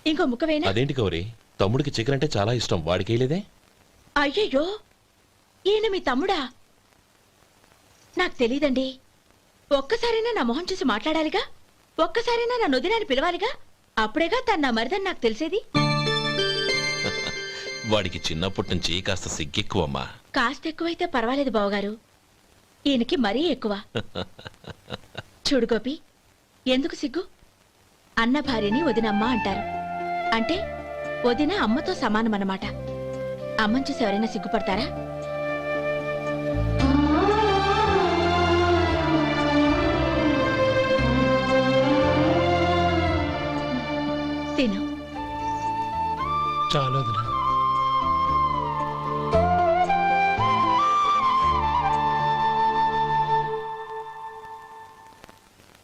ఇంకో ముక్కవేనా? అదేంటి గౌరీ, తమ్ముడికి చికెన్ అంటే చాలా ఇష్టం, వాడికి లేదే? అయ్యయ్యో, ఈయన మీ తమ్ముడా? నాకు తెలీదండి. ఒక్కసారైనా నా మొహం చూసి మాట్లాడాలిగా, ఒక్కసారైనా నా నొదినాన్ని పిలవాలిగా, అప్పుడేగా తన నా మరిదని నాకు తెలిసేది. వాడికి చిన్నప్పటి నుంచి కాస్త సిగ్గెక్కువమ్మా. కాస్త ఎక్కువైతే పర్వాలేదు బావగారు, ఈయనకి మరీ ఎక్కువ. చూడు గోపి, ఎందుకు సిగ్గు? అన్న భార్యని వదినమ్మ అంటారు, అంటే వదిన అమ్మతో సమానమన్నమాట. అమ్మని చూసి ఎవరైనా సిగ్గుపడతారా? తిను. చాలా వదినా.